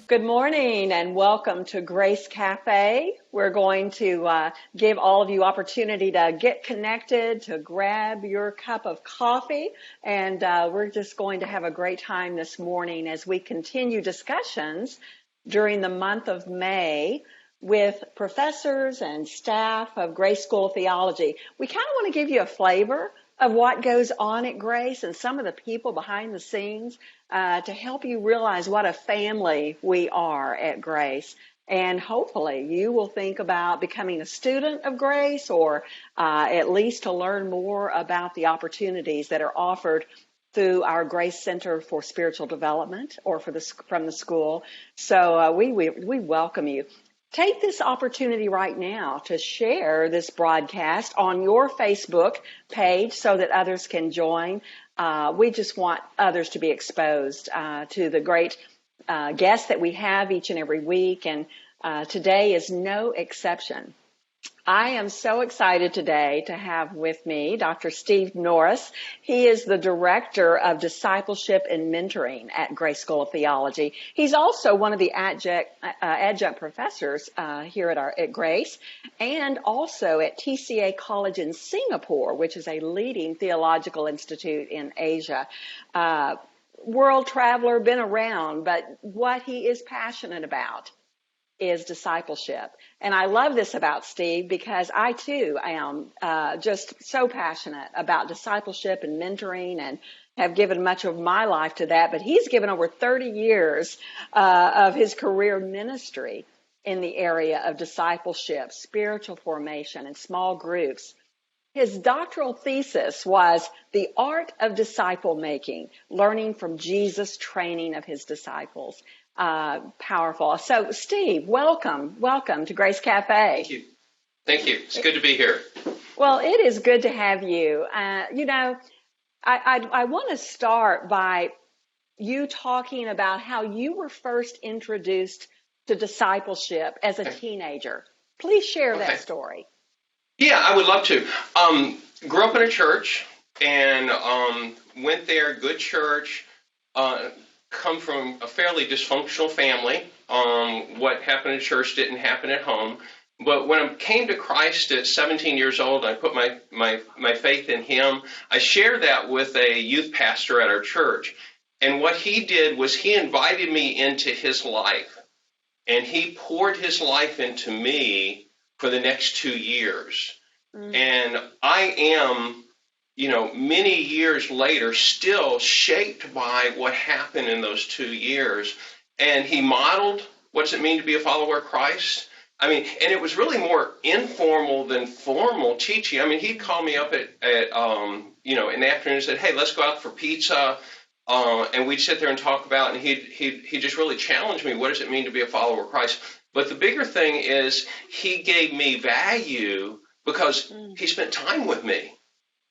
Good morning and welcome to Grace Cafe. We're going to give all of you opportunity to get connected, to grab your cup of coffee, and we're just going to have a great time this morning as we continue discussions during the month of May with professors and staff of Grace School of Theology. We kind of want to give you a flavor of what goes on at Grace and some of the people behind the scenes to help you realize what a family we are at Grace. And hopefully you will think about becoming a student of Grace or at least to learn more about the opportunities that are offered through our Grace Center for Spiritual Development or from the school. So we welcome you. Take this opportunity right now to share this broadcast on your Facebook page so that others can join. We just want others to be exposed to the great guests that we have each and every week, and today is no exception. I am so excited today to have with me Dr. Steve Norris. He is the Director of Discipleship and Mentoring at Grace School of Theology. He's also one of the adjunct professors here at Grace, and also at TCA College in Singapore, which is a leading theological institute in Asia. World traveler, been around, but what he is passionate about is discipleship. And I love this about Steve because I too am just so passionate about discipleship and mentoring and have given much of my life to that. But he's given over 30 years of his career ministry in the area of discipleship, spiritual formation, and small groups. His doctoral thesis was The Art of Disciple Making, Learning from Jesus' Training of His Disciples. Powerful. So, Steve, welcome to Grace Cafe. Thank you. It's good to be here. Well, it is good to have you. I want to start by you talking about how you were first introduced to discipleship as a teenager. Please share that story. Yeah, I would love to. Grew up in a church and went there, good church. Come from a fairly dysfunctional family. What happened in church didn't happen at home. But when I came to Christ at 17 years old, I put my faith in Him. I shared that with a youth pastor at our church. And what he did was he invited me into his life. And he poured his life into me for the next 2 years. And I am, many years later, still shaped by what happened in those 2 years. And he modeled what does it mean to be a follower of Christ. And it was really more informal than formal teaching. He'd call me up at in the afternoon and said, "Hey, let's go out for pizza." And we'd sit there and talk about, and he just really challenged me. What does it mean to be a follower of Christ? But the bigger thing is he gave me value because he spent time with me.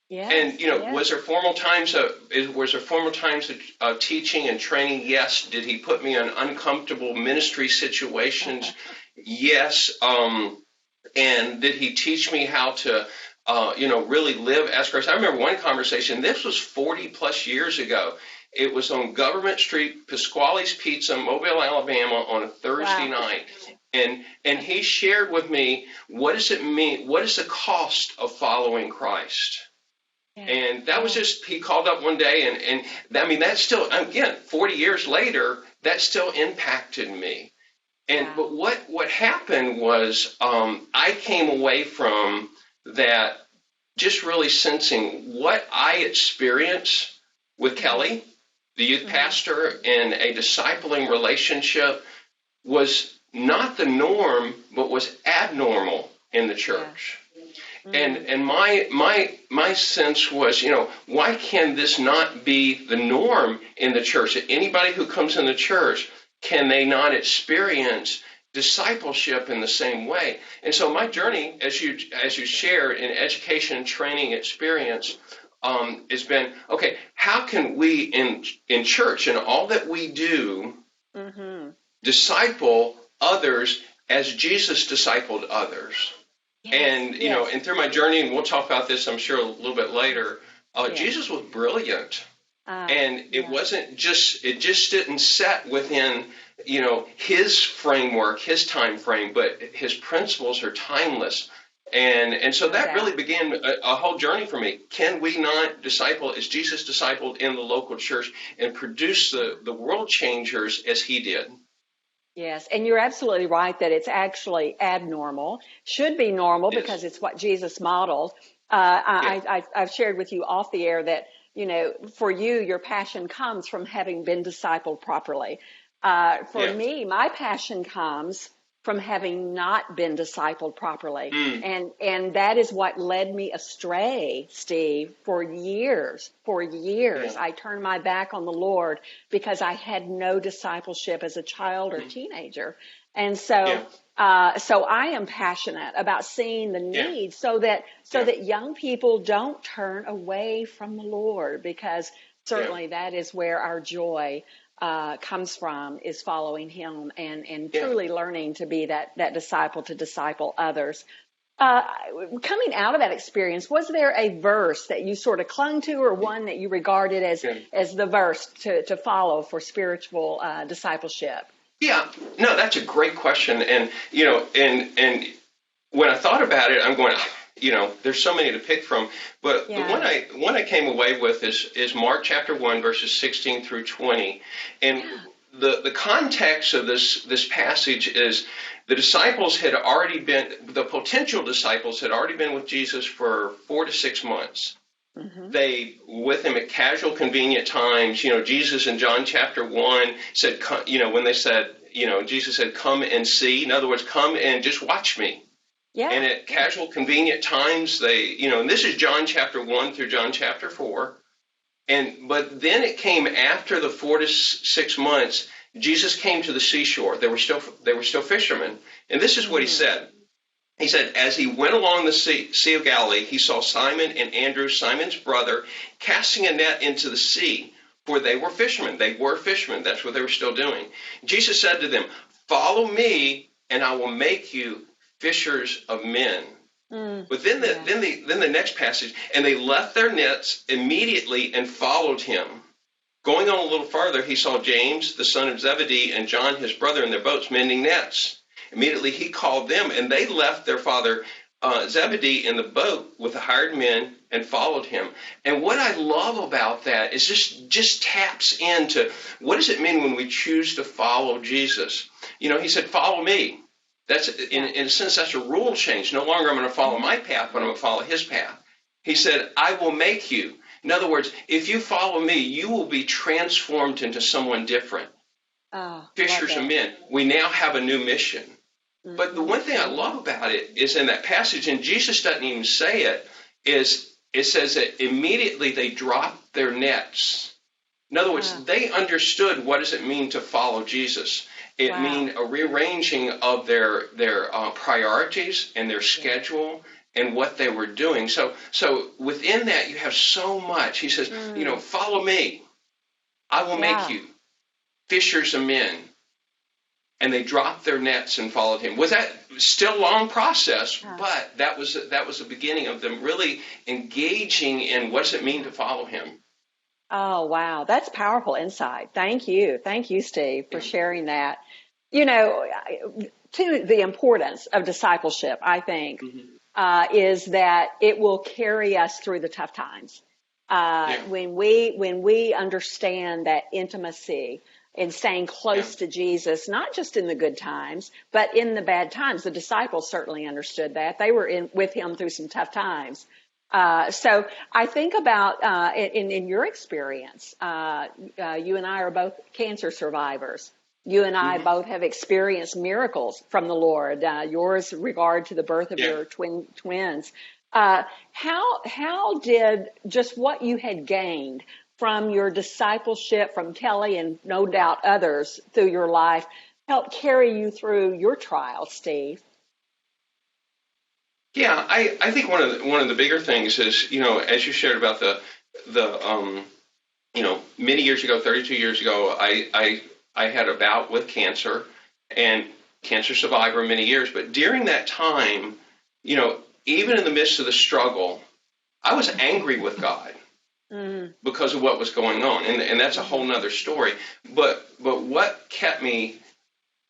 Yes, and was there formal times of teaching and training? Yes. Did he put me in uncomfortable ministry situations? Yes. And did he teach me how to really live as Christ? I remember one conversation. This was 40 plus years ago. It was on Government Street, Pasquale's Pizza, Mobile, Alabama, on a Thursday night. And he shared with me, what does it mean? What is the cost of following Christ? And that was just, he called up one day, and that's still, again, 40 years later, that still impacted me. But what happened was I came away from that just really sensing what I experienced with Kelly, the youth pastor, in a discipling relationship was not the norm, but was abnormal in the church. And my sense was, why can this not be the norm in the church? That anybody who comes in the church, can they not experience discipleship in the same way? And so my journey, as you shared, in education and training experience, has been, okay, how can we in church and all that we do disciple others as Jesus discipled others? And, and through my journey, and we'll talk about this, I'm sure, a little bit later, Jesus was brilliant. And it just didn't set within, his framework, his time frame, but his principles are timeless. And so that really began a whole journey for me. Can we not disciple as Jesus discipled in the local church and produce the world changers as he did? Yes, and you're absolutely right that it's actually abnormal, should be normal because it's what Jesus modeled. I've shared with you off the air that, for you, your passion comes from having been discipled properly. For me, my passion comes from having not been discipled properly. And that is what led me astray, Steve, for years. I turned my back on the Lord because I had no discipleship as a child or teenager. And so I am passionate about seeing the need so that young people don't turn away from the Lord, because certainly that is where our joy comes from, is following him and truly learning to be that disciple to disciple others. Coming out of that experience, was there a verse that you sort of clung to, or one that you regarded as the verse to follow for spiritual discipleship? Yeah, no, that's a great question. And, and when I thought about it, I'm going, there's so many to pick from, but the one I came away with is Mark chapter 1, verses 16 through 20. And the context of this passage is the potential disciples had already been with Jesus for 4 to 6 months. They with him at casual, convenient times. Jesus in John chapter 1 said, when they said, Jesus said, come and see. In other words, come and just watch me. Yeah. And at casual, convenient times, and this is John chapter 1 through John chapter 4. But then it came after the 4 to 6 months, Jesus came to the seashore. They were still fishermen. And this is what he said. He said, as he went along the Sea of Galilee, he saw Simon and Andrew, Simon's brother, casting a net into the sea, for they were fishermen. They were fishermen. That's what they were still doing. Jesus said to them, follow me, and I will make you fishers of men. But then the next passage, and they left their nets immediately and followed him. Going on a little farther, he saw James, the son of Zebedee, and John, his brother, in their boats mending nets. Immediately he called them, and they left their father Zebedee in the boat with the hired men and followed him. And what I love about that is just taps into what does it mean when we choose to follow Jesus. He said, follow me. That's in a sense, that's a rule change. No longer I'm going to follow my path, but I'm going to follow his path. He said, I will make you. In other words, if you follow me, you will be transformed into someone different. Fishers of men. We now have a new mission. But the one thing I love about it is in that passage, and Jesus doesn't even say it, is it says that immediately they dropped their nets. In other words, they understood what does it mean to follow Jesus. It means a rearranging of their priorities and their schedule and what they were doing. So within that, you have so much. He says, follow me. I will make you fishers of men. And they dropped their nets and followed him. Was that still a long process? But that was the beginning of them really engaging in what does it mean to follow him. Oh, wow. That's powerful insight. Thank you. Thank you, Steve, for sharing that. To the importance of discipleship, I think, is that it will carry us through the tough times. When we understand that intimacy and staying close to Jesus, not just in the good times, but in the bad times. The disciples certainly understood that. They were with him through some tough times. So I think about, in your experience, you and I are both cancer survivors. You and I both have experienced miracles from the Lord. Yours regard to the birth of your twins. How did just what you had gained from your discipleship from Kelly and no doubt others through your life help carry you through your trials, Steve? Yeah, I think one of the bigger things is, as you shared about the many years ago, 32 years ago, I had a bout with cancer and cancer survivor many years. But during that time, even in the midst of the struggle, I was angry with God. because of what was going on. And that's a whole nother story. But what kept me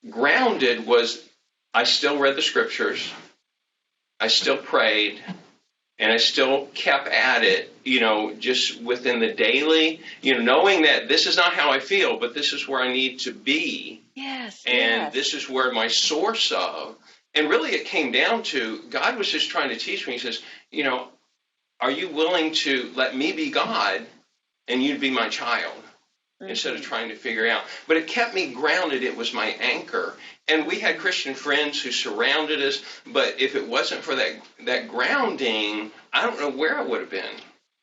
grounded was I still read the scriptures. I still prayed. And I still kept at it, just within the daily, knowing that this is not how I feel, but this is where I need to be. Yes. And this is where my source of, and really it came down to, God was just trying to teach me. He says, are you willing to let me be God and you be my child? Instead of trying to figure out. But it kept me grounded. It was my anchor. And we had Christian friends who surrounded us. But if it wasn't for that grounding, I don't know where I would have been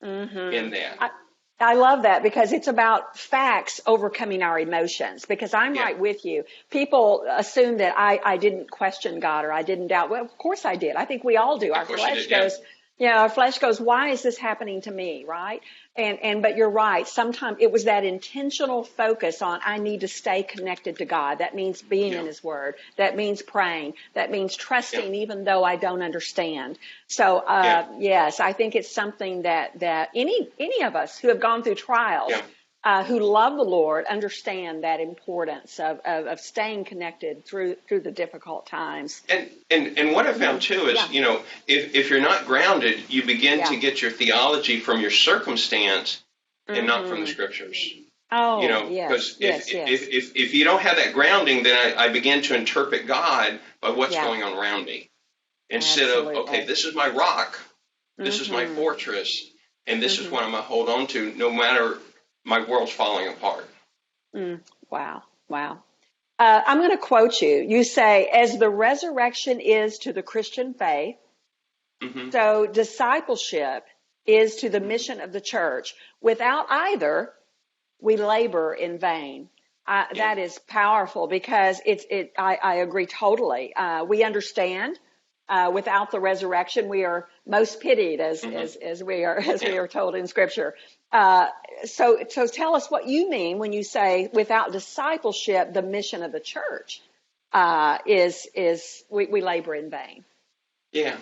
in that. I love that because it's about facts overcoming our emotions, because I'm right with you. People assume that I didn't question God or I didn't doubt. Well, of course I did. I think we all do. Our flesh goes, our flesh goes, why is this happening to me? Right. But you're right. Sometimes it was that intentional focus on, I need to stay connected to God. That means being in his word. That means praying. That means trusting even though I don't understand. So, yes, I think it's something that any of us who have gone through trials, who love the Lord, understand that importance of staying connected through the difficult times. And what I found too is, if you're not grounded, you begin to get your theology from your circumstance and not from the scriptures. Oh, because if you don't have that grounding, then I begin to interpret God by what's going on around me. Instead of, okay, this is my rock, this is my fortress, and this is what I'm going to hold on to no matter my world's falling apart. Wow. I'm going to quote you. You say, as the resurrection is to the Christian faith, so discipleship is to the mission of the church. Without either, we labor in vain. That is powerful because I agree totally. We understand. Without the resurrection, we are most pitied, as we are told in Scripture. So tell us what you mean when you say without discipleship, the mission of the church is we labor in vain. Yeah.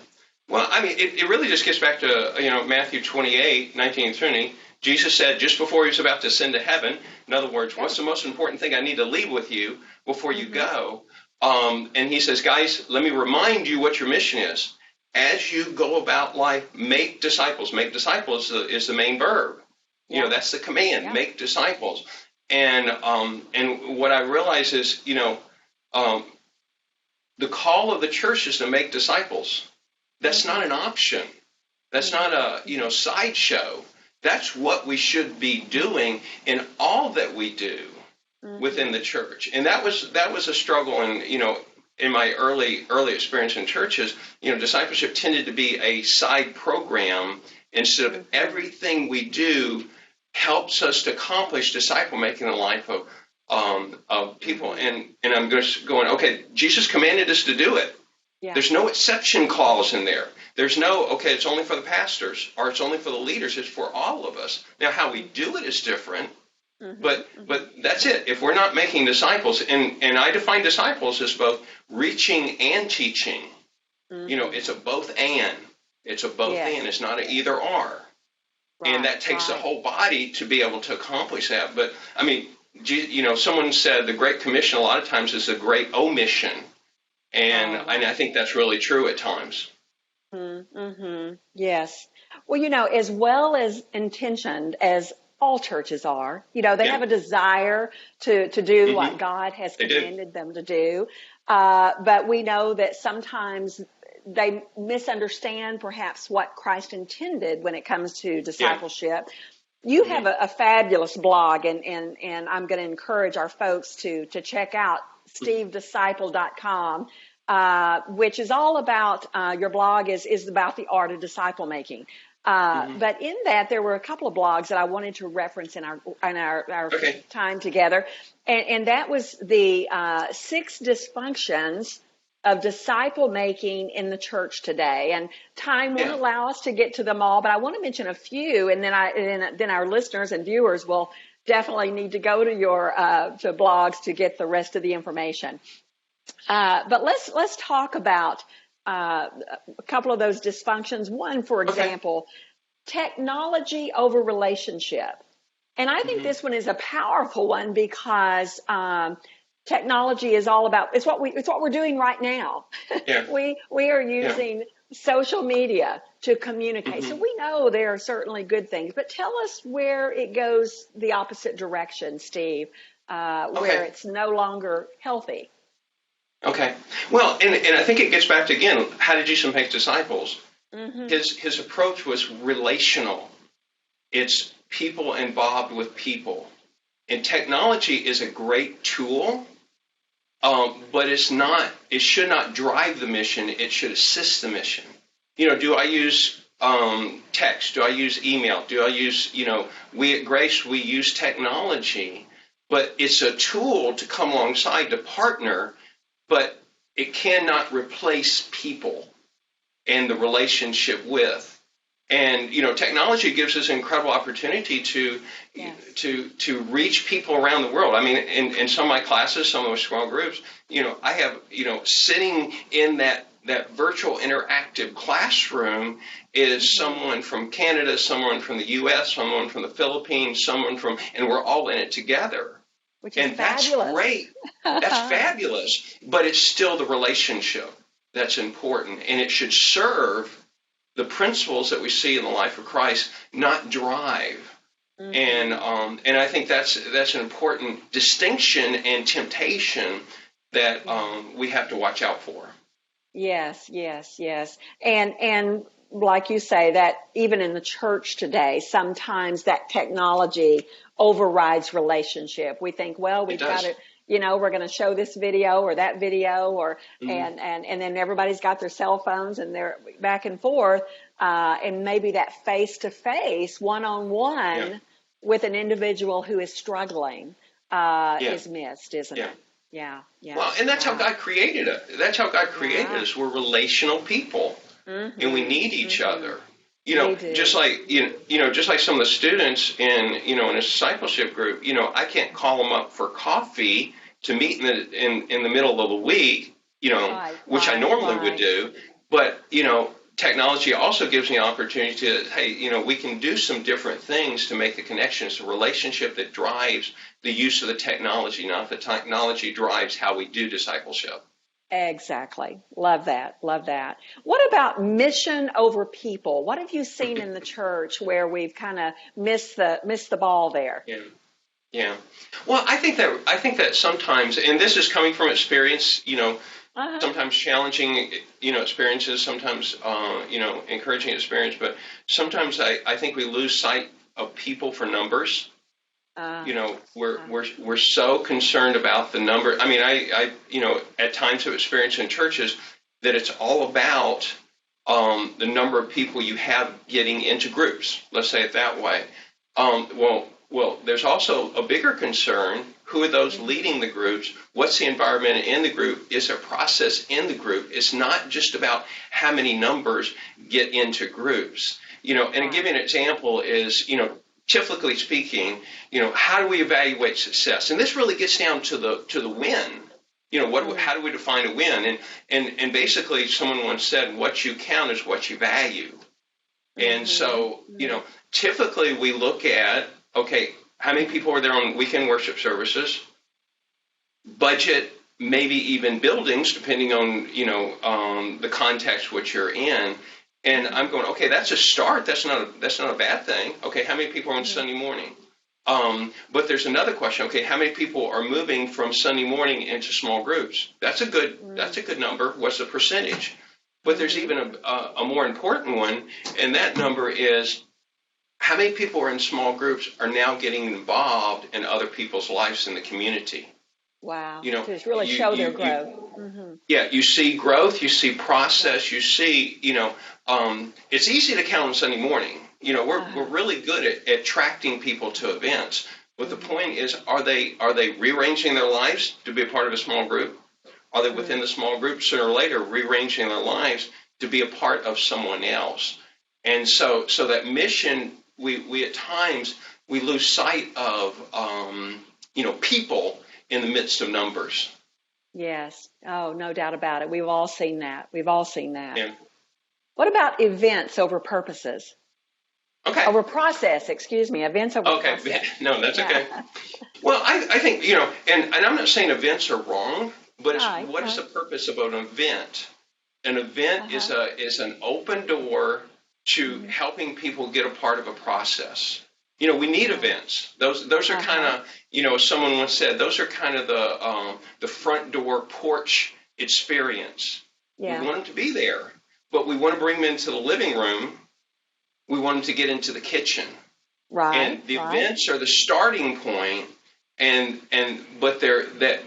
Well, I mean, it really just gets back to Matthew 28:19 and 20. Jesus said just before he was about to ascend to heaven, in other words, what's the most important thing I need to leave with you before you go? And he says, guys, let me remind you what your mission is. As you go about life, make disciples. Make disciples is the main verb. That's the command. Make disciples. And what I realize is, the call of the church is to make disciples. That's not an option. That's not a sideshow. That's what we should be doing in all that we do within the church. And that was a struggle. And in my early experience in churches, discipleship tended to be a side program instead of everything we do helps us to accomplish disciple making in the life of people. And I'm just going, okay, Jesus commanded us to do it. Yeah. There's no exception clause in there. There's no, okay, it's only for the pastors or it's only for the leaders. It's for all of us. Now, how we do it is different, but that's it. If we're not making disciples, and I define disciples as both reaching and teaching. It's a both and. It's a both and. It's not an either or. Right, and that takes the whole body to be able to accomplish that. But, I mean, someone said the Great Commission a lot of times is the Great Omission. And I think that's really true at times. Yes. Well, as well as intentioned as all churches are, they have a desire to do what God has commanded them to do. But we know that sometimes they misunderstand perhaps what Christ intended when it comes to discipleship. You have a fabulous blog, and I'm going to encourage our folks to check out stevedisciple.com, which is all about, your blog is about the art of disciple making. But in that, there were a couple of blogs that I wanted to reference in our time together. And that was the 6 dysfunctions of disciple making in the church today. And time won't allow us to get to them all, but I want to mention a few, and then our listeners and viewers will definitely need to go to your to blogs to get the rest of the information. But let's talk about a couple of those dysfunctions. One, for example, technology over relationship. And I think this one is a powerful one because technology is all about, it's what we're doing right now. Yeah. We are Yeah. using social media to communicate. So Mm-hmm. we know there are certainly good things, but tell us where it goes the opposite direction, Steve, where Okay. it's no longer healthy. Okay. Well, and I think it gets back to, again, how did Jesus make disciples? Mm-hmm. His approach was relational. It's people involved with people. And technology is a great tool, but it should not drive the mission. It should assist the mission. Do I use text? Do I use email? Do I use, we at Grace, we use technology, but it's a tool to come alongside to partner, but it cannot replace people and the relationship with. And technology gives us an incredible opportunity to Yes. to reach people around the world. I mean, in some of my classes, some of my small groups, I have sitting in that virtual interactive classroom is someone from Canada, someone from the U.S., someone from the Philippines, and we're all in it together. Which is And that's fabulous. great. That's fabulous. But it's still the relationship that's important, and it should serve the principles that we see in the life of Christ, not drive. And I think that's an important distinction and temptation that we have to watch out for. Yes, yes, yes. And like you say, that even in the church today, sometimes that technology overrides relationship. We think, well, It we've got does. it, we're going to show this video or that video or Mm-hmm. and then everybody's got their cell phones and they're back and forth. And maybe that face to face, one on Yeah. one with an individual who is struggling Yeah. is missed, isn't Yeah. it? Yeah, yeah. Well, and that's how Wow. God created it. That's how God created Yeah. us. We're relational people, and we need each other. We do. Just like just like some of the students in a discipleship group. I can't call them up for coffee to meet in the middle of the week. Right, Which I right, normally would right. do, but technology also gives me an opportunity to, hey, we can do some different things to make the connection. It's a relationship that drives the use of the technology, not the technology drives how we do discipleship. Exactly. Love that. Love that. What about mission over people? What have you seen in the church where we've kind of missed the ball there? Yeah. Yeah. Well, I think that sometimes, and this is coming from experience, Uh-huh. sometimes challenging, experiences, sometimes, encouraging experience, but sometimes I think we lose sight of people for numbers. Uh, We're so concerned about the number. I mean, I at times have experienced in churches that it's all about the number of people you have getting into groups. Let's say it that way. Well, there's also a bigger concern. Who are those leading the groups? What's the environment in the group? Is there a process in the group? It's not just about how many numbers get into groups. And to give you an example is, typically speaking, how do we evaluate success? And this really gets down to the win. How do we define a win? And basically, someone once said, what you count is what you value. And so, typically we look at, okay, how many people are there on weekend worship services? Budget, maybe even buildings, depending on, the context which you're in. And I'm going, okay, that's a start. That's not a bad thing. Okay, how many people are on Sunday morning? But there's another question. Okay, how many people are moving from Sunday morning into small groups? That's a good number. What's the percentage? But there's even a more important one, and that number is how many people are in small groups are now getting involved in other people's lives in the community. wow. To really show their growth. Yeah, you see growth, you see process, you see, it's easy to count on Sunday morning. We're really good at attracting people to events. But the point is, are they rearranging their lives to be a part of a small group? Are they within the small group sooner or later rearranging their lives to be a part of someone else? And so that mission, we at times we lose sight of people in the midst of numbers. Yes. Oh, no doubt about it. We've all seen that. We've all seen that. Yeah. What about events over purposes? Okay. Over process, excuse me, events over Okay. process. No, that's okay. Yeah. Well, I think, and I'm not saying events are wrong, but Right, what is right. the purpose of an event? An event Uh-huh. is an open door to Mm-hmm. helping people get a part of a process. We need Yeah. events. Those are kind Uh-huh. of, as someone once said, those are kind of the front door porch experience. We Yeah. want them to be there, but we want to bring them into the living room. We want them to get into the kitchen, Right, and the right. events are the starting point.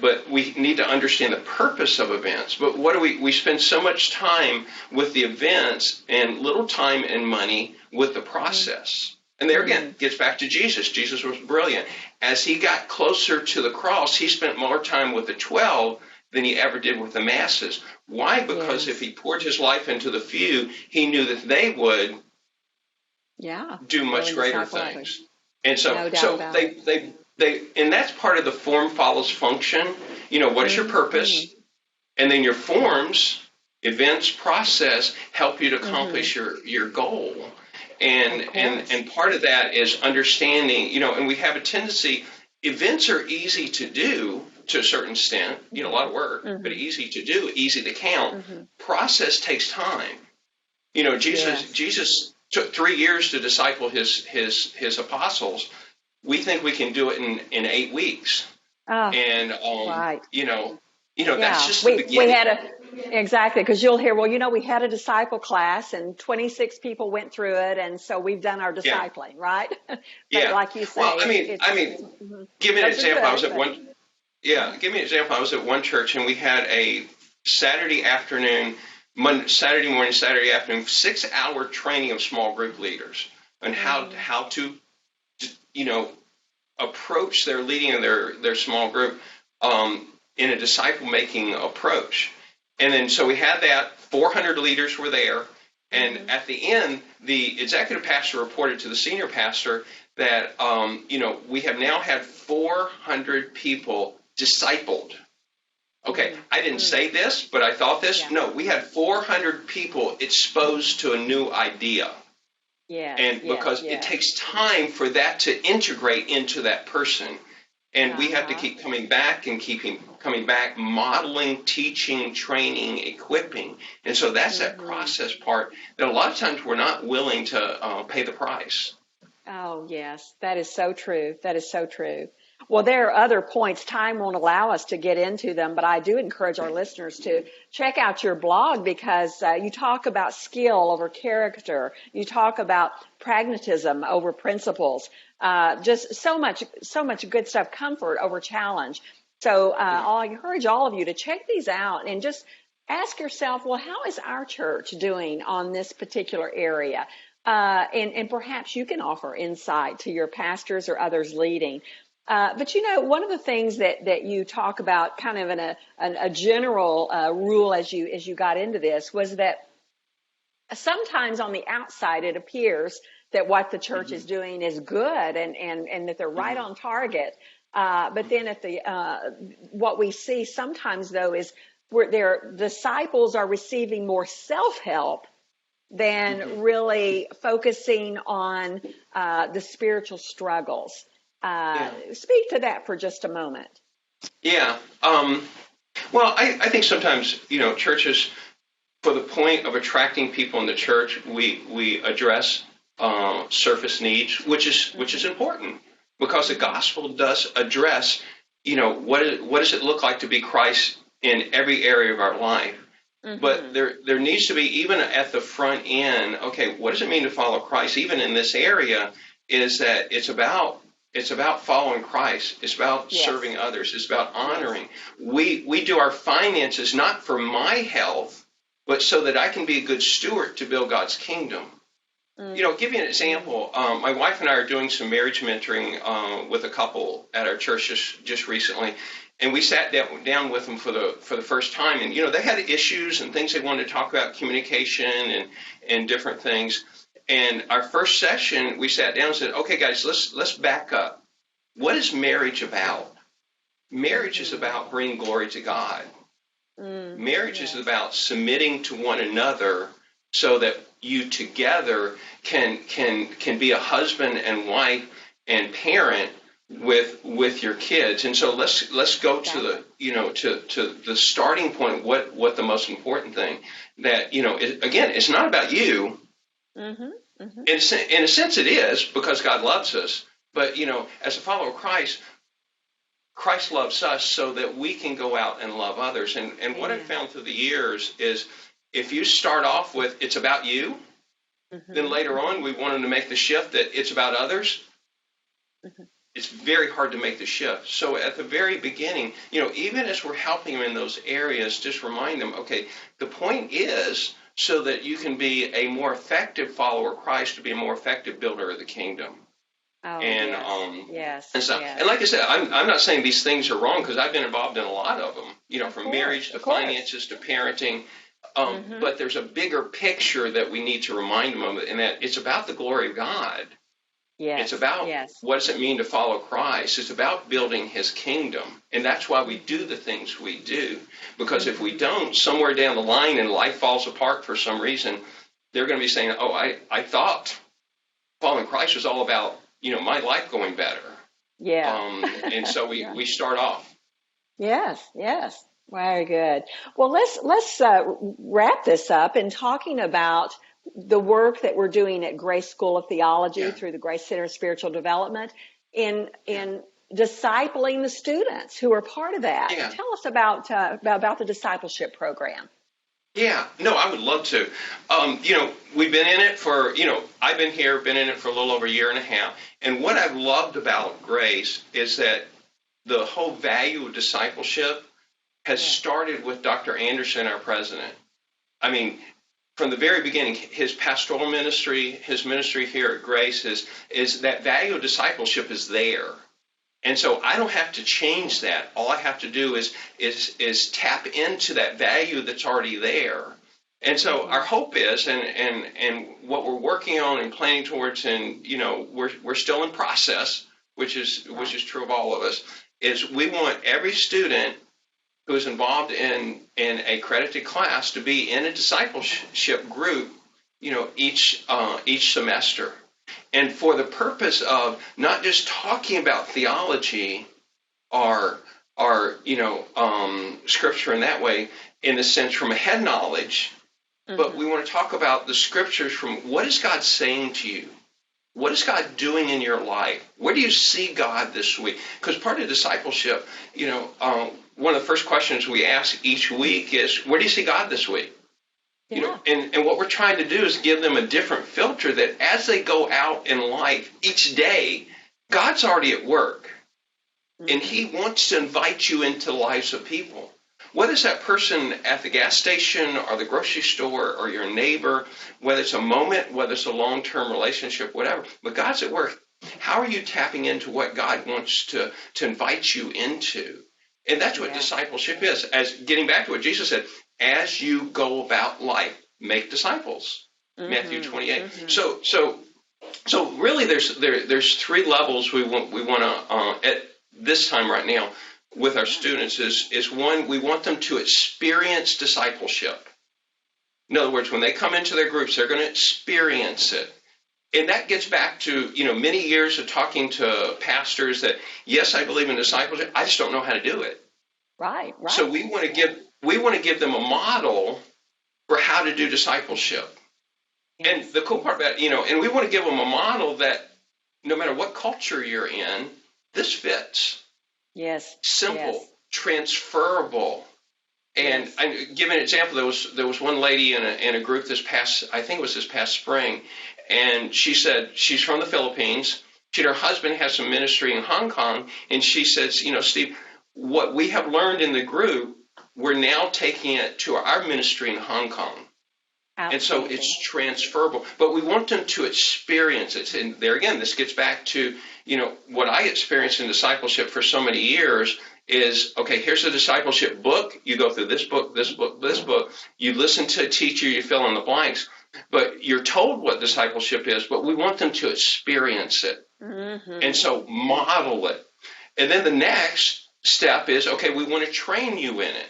But we need to understand the purpose of events. But what do we spend so much time with the events and little time and money with the process. And there again, Mm-hmm. gets back to Jesus. Jesus was brilliant. As he got closer to the cross, he spent more time with the 12 than he ever did with the masses. Why? Because if Yes. he poured his life into the few, he knew that they would Yeah. do Go much and greater disciple others. things. And so, No doubt so about it. and that's part of the form follows function. What is your Mm-hmm. purpose? And then your Yeah. forms, events, process help you to Mm-hmm. accomplish your goal. Of And and course. and part of that is understanding, and we have a tendency, events are easy to do to a certain extent, a lot of work, but Mm-hmm. easy to do, easy to count. Mm-hmm. Process takes time. Jesus Yes. Jesus took 3 years to disciple his apostles. We think we can do it in 8 weeks, Ah, and right. that's Yeah. just the We beginning. had exactly, because you'll hear, well, we had a disciple class and 26 people went through it, and so we've done our Yeah, discipling, right? But yeah. like you Well, say, I mean, mhm. give me an Those are example. I was good, at but one. Yeah, give me an example. I was at one church, and we had a Saturday afternoon, Saturday morning, Saturday afternoon, 6-hour training of small group leaders on mm, how to you know approach their leading of their small group in a disciple making approach. And then so we had that. 400 leaders were there. And mhm. at the end, the executive pastor reported to the senior pastor that, we have now had 400 people discipled. Okay, Mm, I didn't mm, say this, but I thought this. yeah. No, we had 400 people exposed to a new idea. Yes, And yes, because it yes. takes time for that to integrate into that person. And we have to Uh-huh. keep coming back and keeping coming back, modeling, teaching, training, equipping. And so that's that Hmm. process part that a lot of times we're not willing to pay the price. Oh, yes, that is so true. That is so true. Well, there are other points. Time won't allow us to get into them, but I do encourage our listeners to check out your blog because you talk about skill over character. You talk about pragmatism over principles. Just so much good stuff. Comfort over challenge. So I'll encourage all of you to check these out and just ask yourself, well, how is our church doing on this particular area? And perhaps you can offer insight to your pastors or others leading. But one of the things that you talk about, kind of in a general rule as you got into this, was that sometimes on the outside it appears that what the church is Mm-hmm. doing is good and that they're right Mm-hmm. on target. But then at the what we see sometimes though is where their disciples are receiving more self-help Mm-hmm. than really focusing on the spiritual struggles. Yeah. Speak to that for just a moment. Yeah. Well, I think sometimes, churches, for the point of attracting people in the church, we address surface needs, which is Mm-hmm. important because the Mm-hmm. gospel does address, what does it look like to be Christ in every area of our life. But Mm-hmm. there needs to be, even at the front end, okay, what does it mean to follow Christ? Even in this area, is that it's about following Christ. It's about Yes. serving others. It's about Yes. honoring. We do our finances not for my health, but so that I can be a good steward to build God's kingdom. Give you an Mm-hmm. example. My wife and I are doing some marriage mentoring with a couple at our church just recently, and we sat down with them for the first time, and they had issues and things they wanted to talk about, communication and different things. And our first session, we sat down and said, "Okay, guys, let's back up. What is marriage about? Marriage is Mm-hmm. about bringing glory to God. Mm, Marriage is yes. about submitting to one another." so that you together can be a husband and wife and parent with your kids. And so let's go to the to the starting point. What the most important thing that again, it's not about you. Mm-hmm. Mm-hmm. In a sense, it is, because God loves us. But as a follower of Christ, Christ loves us so that we can go out and love others. And what I've found through the years is, if you start off with it's about you, then later on we want them to make the shift that it's about others. It's very hard to make the shift. So at the very beginning, even as we're helping them in those areas, just remind them, okay, the point is so that you can be a more effective follower of Christ, to be a more effective builder of the kingdom. Oh, And yes. and so, Yes. and like I said, I'm not saying these things are wrong, because I've been involved in a lot of them, from marriage to finances to parenting. But there's a bigger picture that we need to remind them of, and that it's about the glory of God. Yes. It's about what does it mean to follow Christ. It's about building his kingdom. And that's why we do the things we do. Because if we don't, somewhere down the line and life falls apart for some reason, they're going to be saying, oh, I thought following Christ was all about, my life going better. Yeah. And so we start off. Yes. Yes. Very good. Well, let's wrap this up in talking about the work that we're doing at Grace School of Theology through the Grace Center of Spiritual Development in discipling the students who are part of that. Yeah. Tell us about the discipleship program. Yeah, no, I would love to. We've been in it for, I've been in it for a little over a year and a half. And what I've loved about Grace is that the whole value of discipleship has started with Dr. Anderson, our president. I mean, from the very beginning, his pastoral ministry, his ministry here at Grace is that value of discipleship is there. And so I don't have to change that. All I have to do is tap into that value that's already there. And so our hope is, and what we're working on and planning towards, and we're still in process, which is true of all of us, is we want every student who is involved in a credited class to be in a discipleship group, each semester. And for the purpose of not just talking about theology or scripture in that way, in the sense from a head knowledge, but we want to talk about the scriptures from what is God saying to you? What is God doing in your life? Where do you see God this week? Because part of discipleship, one of the first questions we ask each week is, where do you see God this week? Yeah. And what we're trying to do is give them a different filter that as they go out in life each day, God's already at work. And he wants to invite you into the lives of people. Whether it's that person at the gas station or the grocery store or your neighbor, whether it's a moment, whether it's a long-term relationship, whatever. But God's at work. How are you tapping into what God wants to invite you into? And that's what discipleship is. As getting back to what Jesus said, as you go about life, make disciples. Matthew 28. So really, there's three levels we want to at this time right now with our students. Is one, we want them to experience discipleship. In other words, when they come into their groups, they're going to experience it. And that gets back to, many years of talking to pastors that, yes, I believe in discipleship. I just don't know how to do it. Right. So we want to give them a model for how to do discipleship. Yes. And the cool part about, and we want to give them a model that no matter what culture you're in, this fits. Yes. Simple, transferable. And I give an example. There was one lady in a group this past spring, and she said she's from the Philippines. Her husband has some ministry in Hong Kong, and she says, Steve, what we have learned in the group, we're now taking it to our ministry in Hong Kong. And so it's transferable. But we want them to experience it. And there again, this gets back to, what I experienced in discipleship for so many years is, okay, here's a discipleship book. You go through this book, this book, this book. You listen to a teacher, you fill in the blanks. But you're told what discipleship is, but we want them to experience it. And so model it. And then the next step is, okay, we want to train you in it.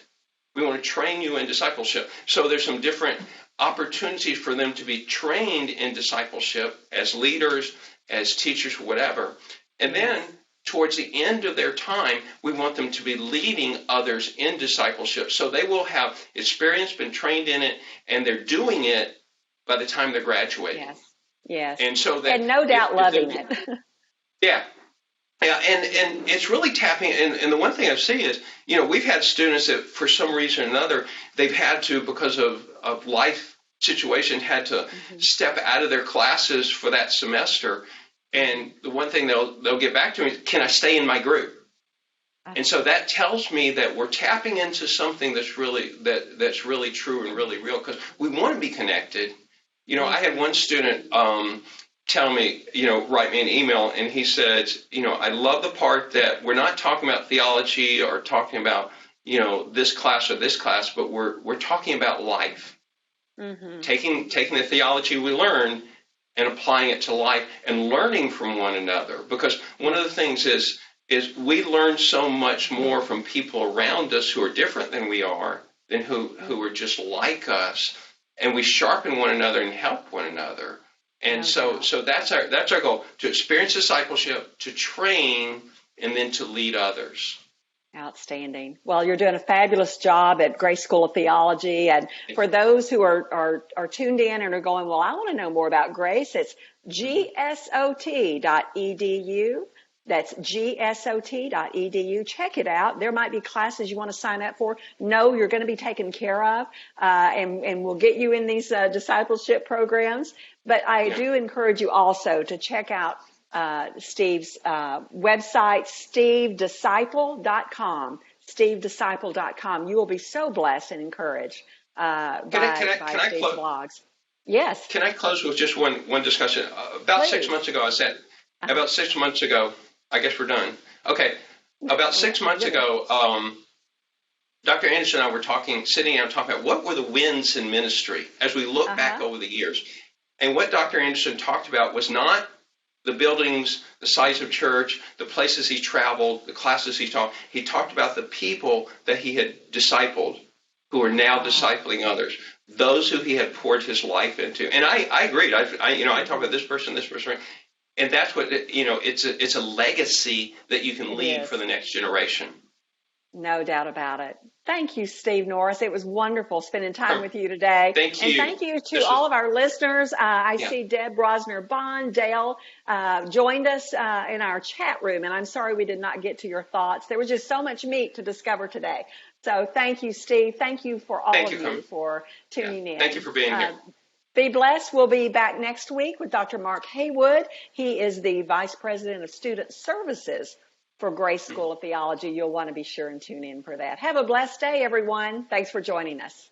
We want to train you in discipleship. So there's some different opportunities for them to be trained in discipleship as leaders, as teachers, whatever. And then towards the end of their time, we want them to be leading others in discipleship. So they will have experience, been trained in it, and they're doing it by the time they're graduating. Yes. Yes. And so that, and no doubt loving it. Yeah. Yeah, and it's really tapping, and the one thing I see is, we've had students that for some reason or another, they've had to, because of life situation, had to step out of their classes for that semester. And the one thing they'll get back to me is, can I stay in my group? And so that tells me that we're tapping into something that's really true and really real, because we want to be connected. I had one student tell me, write me an email, and he said, I love the part that we're not talking about theology or talking about, this class or this class, but we're talking about life. Taking the theology we learned and applying it to life and learning from one another. Because one of the things is we learn so much more from people around us who are different than we are, than who are just like us, and we sharpen one another and help one another. And so that's our goal, to experience discipleship, to train, and then to lead others. Outstanding. Well, you're doing a fabulous job at Grace School of Theology. And for those who are tuned in and are going, well, I want to know more about Grace, it's gsot.edu. That's gsot.edu. Check it out. There might be classes you want to sign up for. No, you're going to be taken care of, and we'll get you in these discipleship programs. But I do encourage you also to check out Steve's website, stevedisciple.com. stevedisciple.com. You will be so blessed and encouraged by Steve's blogs. Yes. Can I close with just one discussion? About 6 months ago, I guess we're done. Okay. About 6 months ago, Dr. Anderson and I were sitting down talking about what were the wins in ministry as we look back over the years. And what Dr. Anderson talked about was not the buildings, the size of church, the places he traveled, the classes he taught. He talked about the people that he had discipled, who are now discipling others, those who he had poured his life into. And I agreed. I talk about this person, and that's what, it's a legacy that you can leave for the next generation. No doubt about it. Thank you, Steve Norris. It was wonderful spending time with you today. Thank you. And thank you to all of our listeners. I see Deb Brosner-Bond, Dale, joined us in our chat room. And I'm sorry we did not get to your thoughts. There was just so much meat to discover today. So thank you, Steve. Thank you for all of you for tuning in. Thank you for being here. Be blessed. We'll be back next week with Dr. Mark Haywood. He is the Vice President of Student Services for Grace School of Theology. You'll want to be sure and tune in for that. Have a blessed day, everyone. Thanks for joining us.